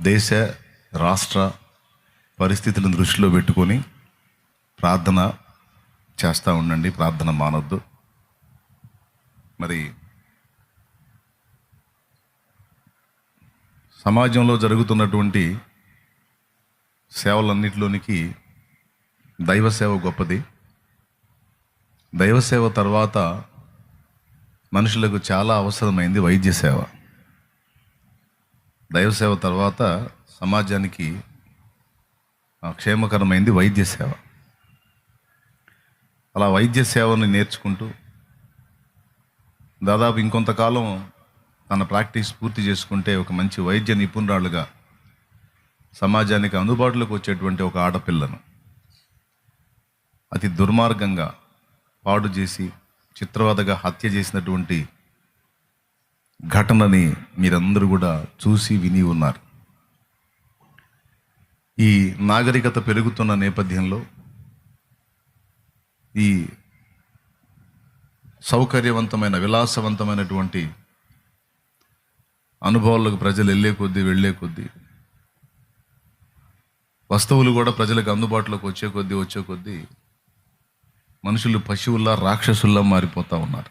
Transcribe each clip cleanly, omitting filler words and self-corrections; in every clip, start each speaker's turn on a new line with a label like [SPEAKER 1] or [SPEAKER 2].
[SPEAKER 1] దేశ రాష్ట్ర పరిస్థితులను దృష్టిలో పెట్టుకొని ప్రార్థన చేస్తూ ఉండండి. ప్రార్థన మానొద్దు. మరి సమాజంలో జరుగుతున్నటువంటి సేవలన్నిటిలోనికి దైవ సేవ గొప్పది. దైవ సేవ తర్వాత మనుషులకు చాలా అవసరమైంది వైద్య సేవ. దైవ సేవ తర్వాత సమాజానికి క్షేమకరమైంది వైద్య సేవ. అలా వైద్య సేవను నేర్చుకుంటూ దాదాపు ఇంకొంతకాలం తన ప్రాక్టీస్ పూర్తి చేసుకుంటే ఒక మంచి వైద్య నిపుణురాలుగా సమాజానికి అందుబాటులోకి వచ్చేటువంటి ఒక ఆడపిల్లను అతి దుర్మార్గంగా పాడు చేసి చిత్రవదగా హత్య చేసినటువంటి ఘటనని మీరందరూ కూడా చూసి విని ఉన్నారు. ఈ నాగరికత పెరుగుతున్న నేపథ్యంలో ఈ సౌకర్యవంతమైన విలాసవంతమైనటువంటి అనుభవాలకు ప్రజలు వెళ్ళే కొద్దీ వస్తువులు కూడా ప్రజలకు అందుబాటులోకి వచ్చే కొద్దీ మనుషులు పశువుల్లా రాక్షసుల్లా మారిపోతూ ఉన్నారు.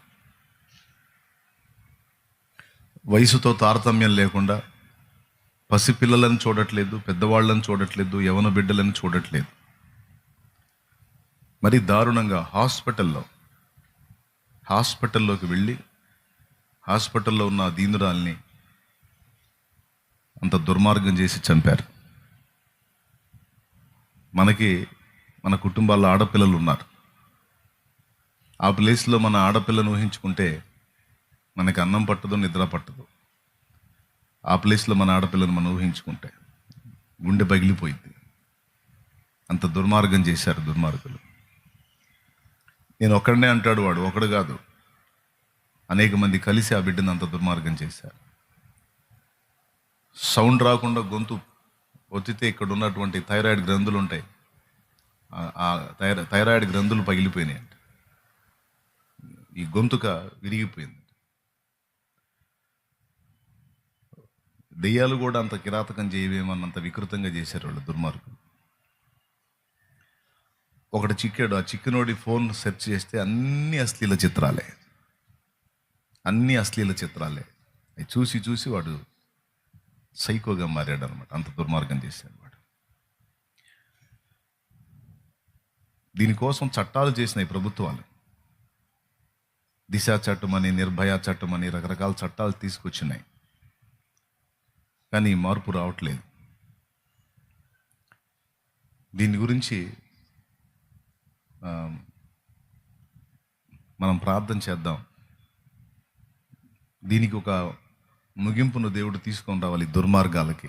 [SPEAKER 1] వయసుతో తారతమ్యం లేకుండా పసిపిల్లలను చూడట్లేదు, పెద్దవాళ్ళని చూడట్లేదు, యవన బిడ్డలను చూడట్లేదు. మరి దారుణంగా హాస్పిటల్లోకి వెళ్ళి హాస్పిటల్లో ఉన్న దీనురాల్ని అంత దుర్మార్గం చేసి చంపారు. మన కుటుంబాల్లో ఆడపిల్లలు ఉన్నారు. ఆ ప్లేస్లో మన ఆడపిల్లను ఊహించుకుంటే మనకి అన్నం పట్టదు, నిద్ర పట్టదు. ఆ ప్లేస్లో మన ఆడపిల్లను మనం ఊహించుకుంటే గుండె పగిలిపోయింది. అంత దుర్మార్గం చేశారు దుర్మార్గులు. నేను ఒక్కడనే అంటాడు, వాడు ఒకడు కాదు, అనేక మంది కలిసి ఆ బిడ్డను అంత దుర్మార్గం చేశారు. సౌండ్ రాకుండా గొంతు ఒత్తితే ఇక్కడ ఉన్నటువంటి థైరాయిడ్ గ్రంథులు ఉంటాయి, ఆ థైరాయిడ్ గ్రంథులు పగిలిపోయినాయి అంట. ఈ గొంతుక విరిగిపోయింది. దెయ్యాలు కూడా అంత కిరాతకం చేయవేమన్నంత వికృతంగా చేశారు వాళ్ళు దుర్మార్గులు. ఒకటి చిక్కాడు, ఆ చిక్కినోడి ఫోన్ సెర్చ్ చేస్తే అన్ని అశ్లీల చిత్రాలే. అవి చూసి వాడు సైకోగా మారాడు అనమాట. అంత దుర్మార్గం చేశాడు వాడు. దీనికోసం చట్టాలు చేసినాయి ప్రభుత్వాలు. దిశ చట్టమని, నిర్భయ చట్టమని రకరకాల చట్టాలు తీసుకొచ్చినాయి. కానీ మార్పు రావట్లేదు. దీని గురించి మనం ప్రార్థన చేద్దాం. దీనికి ఒక ముగింపును దేవుడు తీసుకొని రావాలి. దుర్మార్గాలకి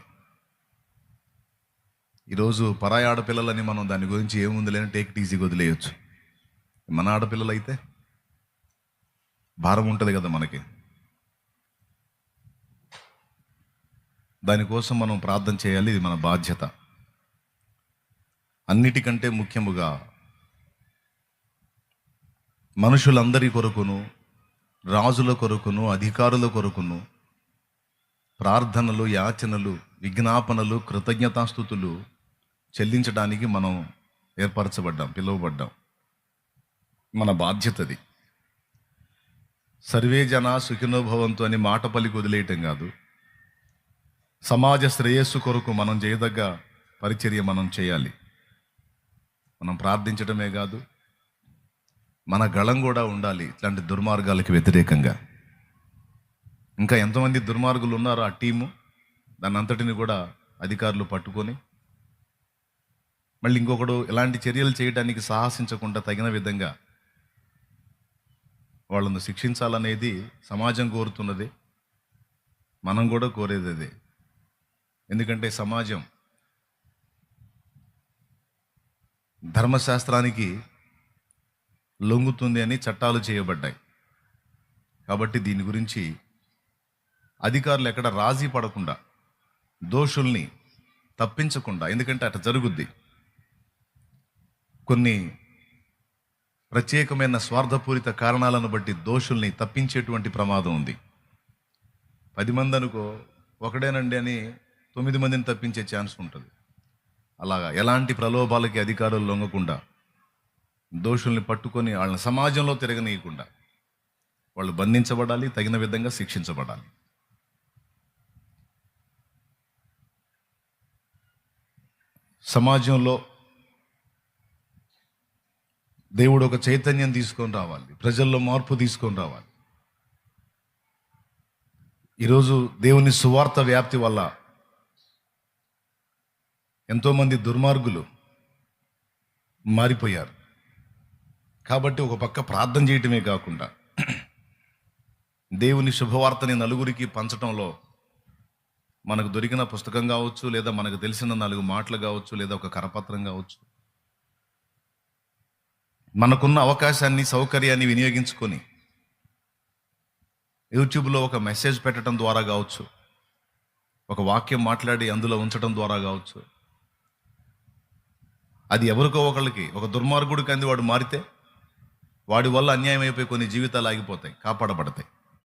[SPEAKER 1] ఈరోజు పరాయి ఆడపిల్లలని మనం దాని గురించి ఏముంది లేని టేక్ ఈజీగా వదిలేయచ్చు. మన ఆడపిల్లలు అయితే భారం ఉంటుంది కదా మనకి. దానికోసం మనం ప్రార్థన చేయాలి. ఇది మన బాధ్యత. అన్నిటికంటే ముఖ్యముగా మనుషులందరి కొరకును, రాజుల కొరకును, అధికారుల కొరకును ప్రార్థనలు, యాచనలు, విజ్ఞాపనలు, కృతజ్ఞతాస్తుతులు చెల్లించడానికి మనం పిలువబడ్డాం. మన బాధ్యతది. సర్వే జన సుఖినోభవంతో అని మాట పలికి వదిలేయటం కాదు. సమాజ శ్రేయస్సు కొరకు మనం చేయదగ్గ పరిచర్య మనం చేయాలి. మనం ప్రార్థించడమే కాదు, మన గళం కూడా ఉండాలి ఇట్లాంటి దుర్మార్గాలకు వ్యతిరేకంగా. ఇంకా ఎంతమంది దుర్మార్గులు ఉన్నారో ఆ టీము, దాన్ని అంతటిని కూడా అధికారులు పట్టుకొని మళ్ళీ ఇంకొకడు ఇలాంటి చర్యలు చేయడానికి సాహసించకుండా తగిన విధంగా వాళ్ళను శిక్షించాలనేది సమాజం కోరుతున్నది. మనం కూడా కోరేది అదే. ఎందుకంటే సమాజం ధర్మశాస్త్రానికి లొంగుతుంది అని చట్టాలు చేయబడ్డాయి. కాబట్టి దీని గురించి అధికారులు ఎక్కడ రాజీ పడకుండా, దోషుల్ని తప్పించకుండా, ఎందుకంటే అట్లా జరుగుద్ది. కొన్ని ప్రత్యేకమైన స్వార్థపూరిత కారణాలను బట్టి దోషుల్ని తప్పించేటువంటి ప్రమాదం ఉంది. 10 మంది అనుకో, ఒకడేనండి అని 9 మందిని తప్పించే ఛాన్స్ ఉంటుంది. అలాగా ఎలాంటి ప్రలోభాలకి అధికారులు లొంగకుండా, దోషుల్ని పట్టుకొని వాళ్ళని సమాజంలో తిరగనీయకుండా వాళ్ళు బంధించబడాలి, తగిన విధంగా శిక్షించబడాలి. సమాజంలో దేవుడు ఒక చైతన్యం తీసుకొని రావాలి, ప్రజల్లో మార్పు తీసుకొని రావాలి. ఈరోజు దేవుని సువార్త వ్యాప్తి వల్ల ఎంతోమంది దుర్మార్గులు మారిపోయారు. కాబట్టి ఒక పక్క ప్రార్థన చేయటమే కాకుండా దేవుని శుభవార్తని నలుగురికి పంచటంలో మనకు దొరికిన పుస్తకం కావచ్చు, లేదా మనకు తెలిసిన 4 మాటలు కావచ్చు, లేదా ఒక కరపత్రం కావచ్చు, మనకున్న అవకాశాన్ని, సౌకర్యాన్ని వినియోగించుకొని యూట్యూబ్లో ఒక మెసేజ్ పెట్టడం ద్వారా కావచ్చు, ఒక వాక్యం మాట్లాడి అందులో ఉంచడం ద్వారా కావచ్చు, అది ఎవరికో ఒకళ్ళకి, ఒక దుర్మార్గుడికి అంది వాడు మారితే వాడి వల్ల అన్యాయం అయిపోయి కొన్ని జీవితాలు ఆగిపోతాయి, కాపాడబడతాయి.